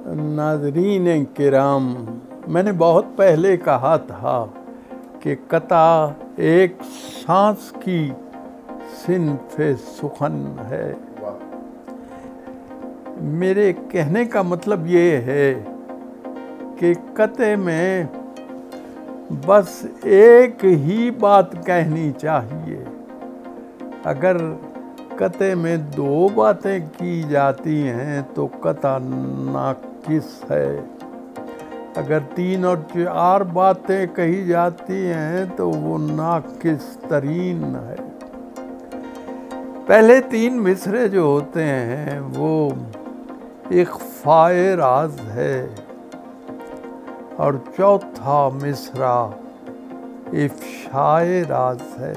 नाज़रीन किराम, मैंने बहुत पहले कहा था कि कता एक सांस की सिन्फ़े सुखन है। मेरे कहने का मतलब ये है कि कते में बस एक ही बात कहनी चाहिए। अगर कते में दो बातें की जाती हैं तो कता नाकिस है। अगर 3 और 4 बातें कही जाती हैं तो वो नाकिस तरीन है। पहले 3 मिसरे जो होते हैं वो इख्फ़ाए राज है और चौथा मिसरा इफ़शाए राज है।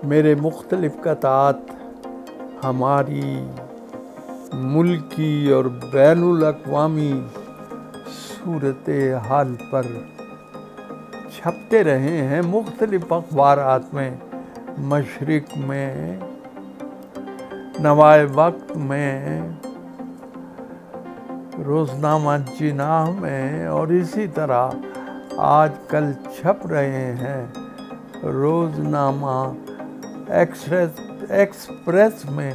मेरे मुख्तलिफ़ कतात हमारी मुल्की और बैनुल अक़वामी सूरत हाल पर छपते रहे हैं मुख्तलिफ़ अख़बारात में, मशरिक़ में, नवाए वक्त में, रोज़नामा जिनाह में और इसी तरह आजकल छप रहे हैं रोज़नामा एक्सप्रेस में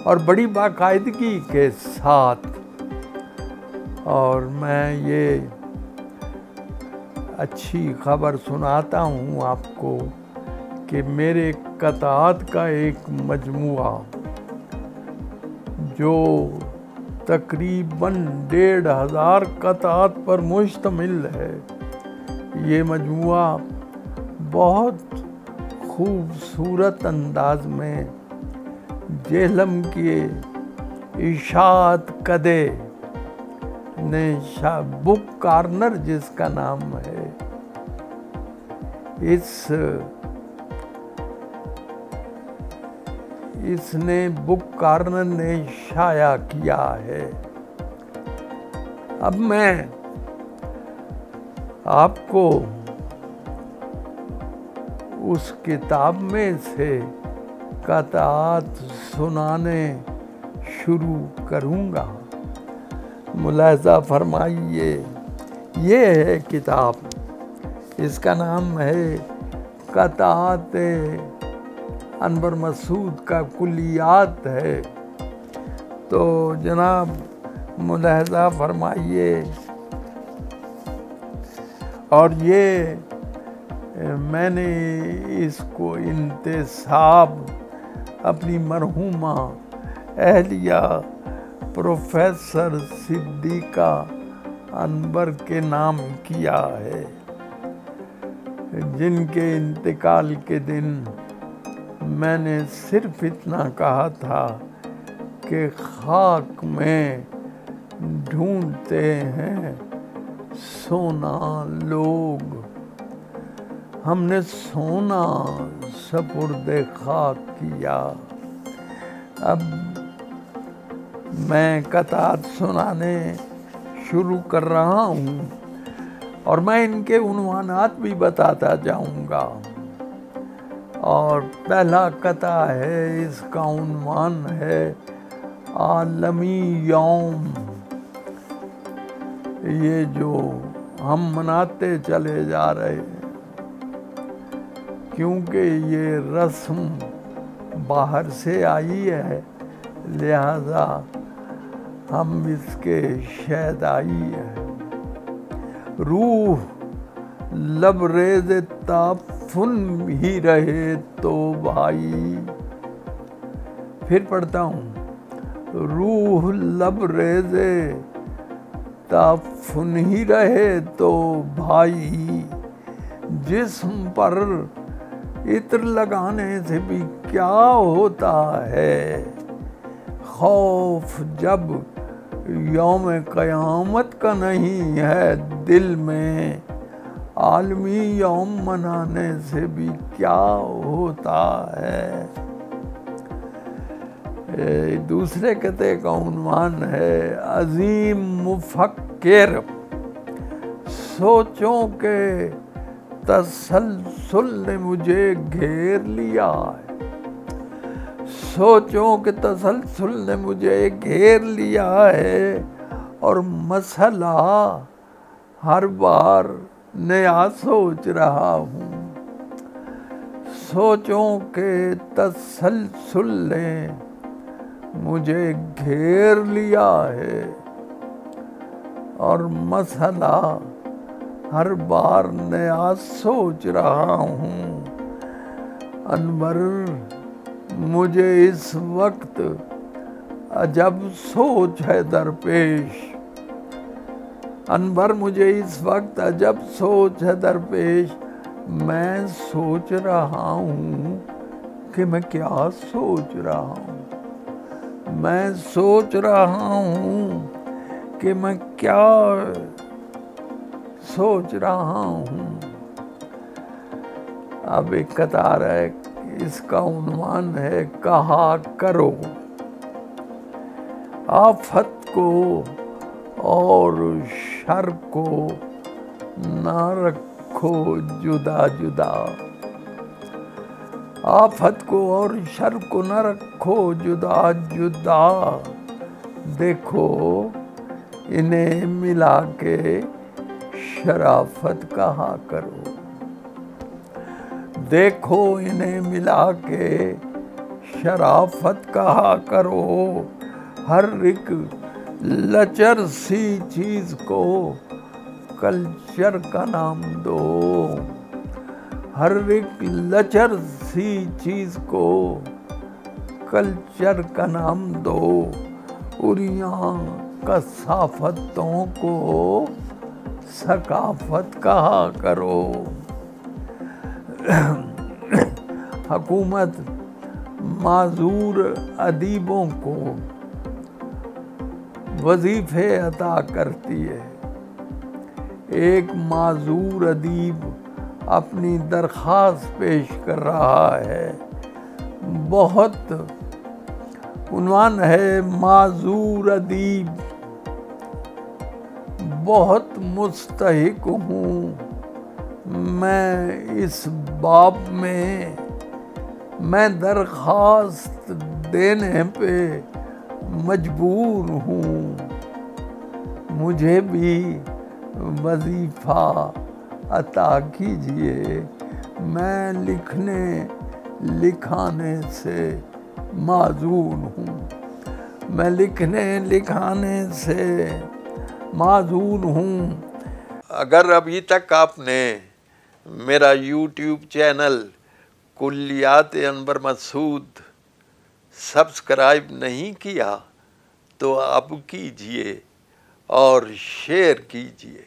और बड़ी बाकायदगी के साथ। और मैं ये अच्छी खबर सुनाता हूँ आपको कि मेरे कतात का एक मजमुआ जो तकरीबन 1500 कतात पर मुश्तमिल है, ये मजमुआ बहुत खूबसूरत अंदाज में जेहलम के इशात कदे ने बुक कॉर्नर जिसका नाम है, इसने बुक कॉर्नर ने शाया किया है। अब मैं आपको उस किताब में से कतात सुनाने शुरू करूँगा। मुलाहज़ा फरमाइए, ये है किताब, इसका नाम है कतात अनवर मसूद का कुल्लियात है। तो जनाब मुलाहज़ा फरमाइए। और ये मैंने इसको इंतसाब अपनी मरहूमा अहलिया प्रोफेसर सिद्दीक़ा अनवर के नाम किया है, जिनके इंतकाल के दिन मैंने सिर्फ इतना कहा था कि खाक में ढूंढते हैं सोना लोग, हमने सोना सपुर्दे खाक किया। अब मैं कतात सुनाने शुरू कर रहा हूँ और मैं इनके उन्वानात भी बताता जाऊँगा। और पहला कता है, इसका उन्वान है आलमी यौम। ये जो हम मनाते चले जा रहे हैं, क्योंकि ये रस्म बाहर से आई है, लिहाजा हम इसके शहदाई हैं। रूह लबरेज़ ताफुन ही रहे तो भाई, फिर पढ़ता हूँ। रूह लबरेज़ ताफुन ही रहे तो भाई, जिस्म पर इत्र लगाने से भी क्या होता है। खौफ जब यौम क़यामत का नहीं है दिल में, आलमी यौम मनाने से भी क्या होता है। दूसरे कते का उन्वान है अजीम मुफक्किर, सोचों के तसलसल ने मुझे घेर लिया है। सोचों के तसलसल ने मुझे घेर लिया है और मसला हर बार नया सोच रहा हूँ। सोचों के तसलसल ने मुझे घेर लिया है और मसला हर बार नया सोच रहा हूँ। अनवर मुझे इस वक्त अजब सोच है दरपेश। अनवर मुझे इस वक्त अजब सोच है दरपेश। मैं सोच रहा हूँ कि मैं क्या सोच रहा हूँ। मैं सोच रहा हूँ कि मैं क्या सोच रहा हूँ। अब एक कतार है, इसका उन्वान है कहा करो। आफत को और शर को ना रखो जुदा जुदा। आफत को और शर को न रखो जुदा जुदा। देखो इन्हें मिला के शराफत कहा करो। देखो इन्हें मिला के शराफत कहा करो। हर एक लचर सी चीज को कल्चर का नाम दो। हर एक लचर सी चीज को कल्चर का नाम दो। और यहाँ कसाफतों को सकाफत कहा करो। हुकूमत माजूर अदीबों को वजीफे अता करती है। एक माजूर अदीब अपनी दरख्वास्त पेश कर रहा है। बहुत उन्वान है माजूर अदीब। बहुत मुस्तहिक हूँ मैं इस बाब में। मैं दरख्वास्त देने पे मजबूर हूँ। मुझे भी वजीफा अता कीजिए। मैं लिखने लिखाने से माजूर हूँ। मैं लिखने लिखाने से माजूर हूँ। अगर अभी तक आपने मेरा YouTube channel Kulliyat Anwar Masood subscribe नहीं किया तो अब कीजिए और शेयर कीजिए।